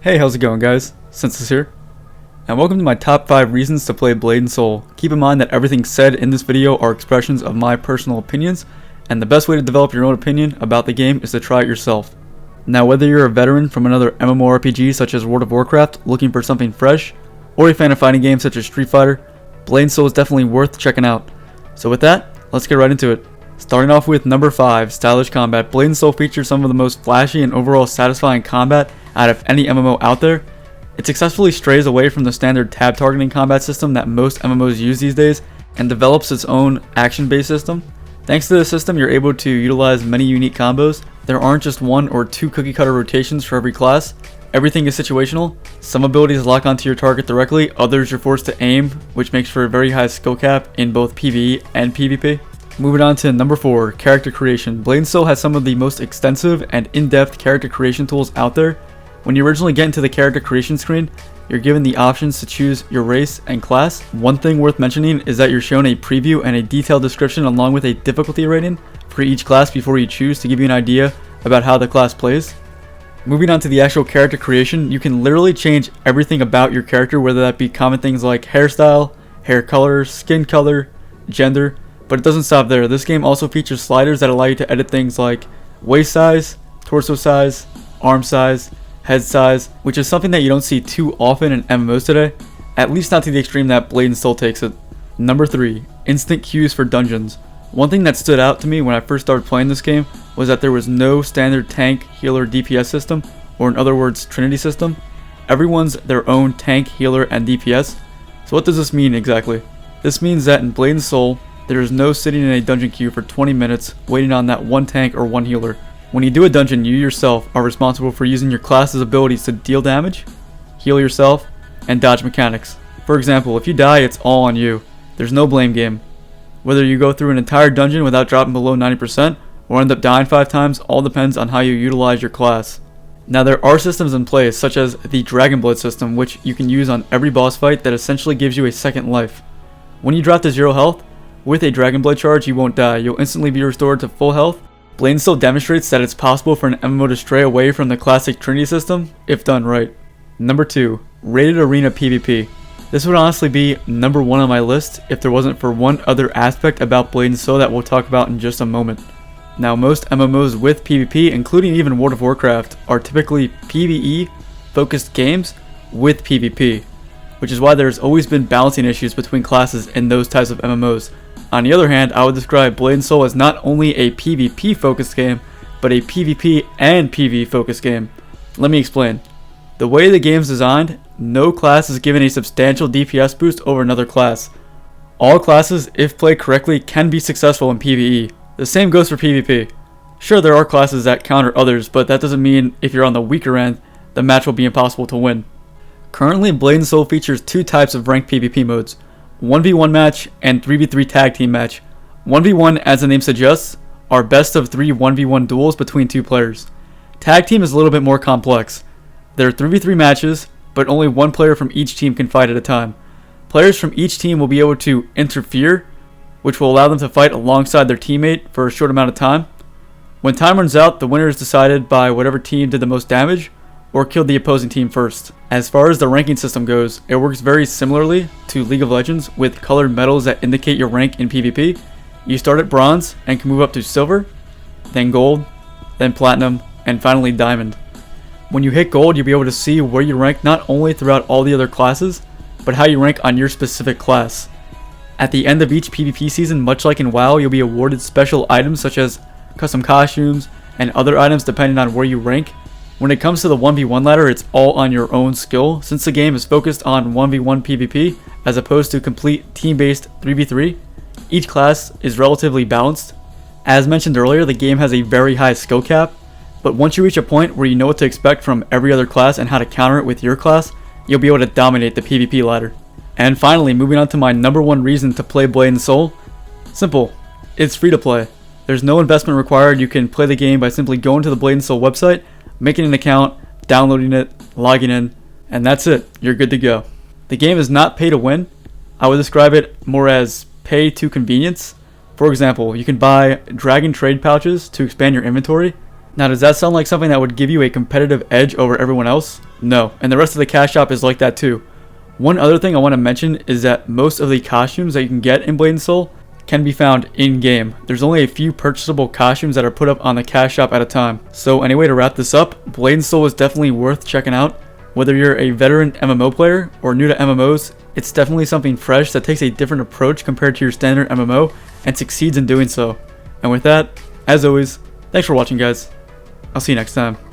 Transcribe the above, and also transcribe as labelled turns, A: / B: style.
A: Hey, how's it going, guys? Sensus here, and welcome to my top 5 reasons to play Blade & Soul. Keep in mind that everything said in this video are expressions of my personal opinions, and the best way to develop your own opinion about the game is to try it yourself. Now, whether you're a veteran from another MMORPG such as World of Warcraft looking for something fresh, or a fan of fighting games such as Street Fighter, Blade & Soul is definitely worth checking out. So with that, let's get right into it. Starting off with number 5, Stylish Combat. Blade & Soul features some of the most flashy and overall satisfying combat out of any MMO out there. It successfully strays away from the standard tab targeting combat system that most MMOs use these days and develops its own action-based system. Thanks to this system, you're able to utilize many unique combos. There aren't just 1 or 2 cookie cutter rotations for every class. Everything is situational. Some abilities lock onto your target directly, others you're forced to aim, which makes for a very high skill cap in both PvE and PvP. Moving on to number 4, Character Creation. Blade & Soul has some of the most extensive and in-depth character creation tools out there. When you originally get into the character creation screen, you're given the options to choose your race and class. One thing worth mentioning is that you're shown a preview and a detailed description along with a difficulty rating for each class before you choose to give you an idea about how the class plays. Moving on to the actual character creation, you can literally change everything about your character, whether that be common things like hairstyle, hair color, skin color, gender, but it doesn't stop there. This game also features sliders that allow you to edit things like waist size, torso size, arm size, head size, which is something that you don't see too often in MMOs today, at least not to the extreme that Blade & Soul takes it. Number 3, instant queues for dungeons. One thing that stood out to me when I first started playing this game was that there was no standard tank, healer, DPS system, or in other words, Trinity system. Everyone's their own tank, healer, and DPS. So what does this mean exactly? This means that in Blade & Soul, there is no sitting in a dungeon queue for 20 minutes waiting on that one tank or one healer. When you do a dungeon, you yourself are responsible for using your class's abilities to deal damage, heal yourself, and dodge mechanics. For example, if you die, it's all on you. There's no blame game. Whether you go through an entire dungeon without dropping below 90% or end up dying 5 times, all depends on how you utilize your class. Now, there are systems in place such as the Dragon Blood system, which you can use on every boss fight that essentially gives you a second life. When you drop to 0 health, with a Dragon Blood charge you won't die, you'll instantly be restored to full health. Blade & Soul demonstrates that it's possible for an MMO to stray away from the classic Trinity system, if done right. Number 2, Rated Arena PvP. This would honestly be number 1 on my list if there wasn't for one other aspect about Blade & Soul that we'll talk about in just a moment. Now, most MMOs with PvP, including even World of Warcraft, are typically PvE focused games with PvP, which is why there's always been balancing issues between classes in those types of MMOs. On the other hand, I would describe Blade & Soul as not only a PvP focused game, but a PvP and PvE focused game. Let me explain. The way the game is designed, no class is given a substantial DPS boost over another class. All classes, if played correctly, can be successful in PvE. The same goes for PvP. Sure, there are classes that counter others, but that doesn't mean if you're on the weaker end, the match will be impossible to win. Currently, Blade & Soul features 2 types of ranked PvP modes. 1v1 match and 3v3 tag team match. 1v1, as the name suggests, are best of 3 1v1 duels between 2 players. Tag team is a little bit more complex. There are 3v3 matches, but only 1 player from each team can fight at a time. Players from each team will be able to interfere, which will allow them to fight alongside their teammate for a short amount of time. When time runs out, the winner is decided by whatever team did the most damage or killed the opposing team first. As far as the ranking system goes, it works very similarly to League of Legends with colored medals that indicate your rank in PvP. You start at bronze and can move up to silver, then gold, then platinum, and finally diamond. When you hit gold, you'll be able to see where you rank not only throughout all the other classes, but how you rank on your specific class. At the end of each PvP season, much like in WoW, you'll be awarded special items such as custom costumes and other items depending on where you rank. When it comes to the 1v1 ladder, it's all on your own skill, since the game is focused on 1v1 PvP as opposed to complete team-based 3v3. Each class is relatively balanced. As mentioned earlier, the game has a very high skill cap, but once you reach a point where you know what to expect from every other class and how to counter it with your class, you'll be able to dominate the PvP ladder. And finally, moving on to my number 1 reason to play Blade & Soul. Simple. It's free to play. There's no investment required. You can play the game by simply going to the Blade & Soul website, making an account, downloading it, logging in, and that's it. You're good to go. The game is not pay to win. I would describe it more as pay to convenience. For example, you can buy dragon trade pouches to expand your inventory. Now, does that sound like something that would give you a competitive edge over everyone else? No, and the rest of the cash shop is like that too. One other thing I want to mention is that most of the costumes that you can get in Blade and Soul can be found in-game. There's only a few purchasable costumes that are put up on the cash shop at a time. So anyway, to wrap this up, Blade and Soul is definitely worth checking out. Whether you're a veteran MMO player or new to MMOs, it's definitely something fresh that takes a different approach compared to your standard MMO and succeeds in doing so. And with that, as always, thanks for watching, guys. I'll see you next time.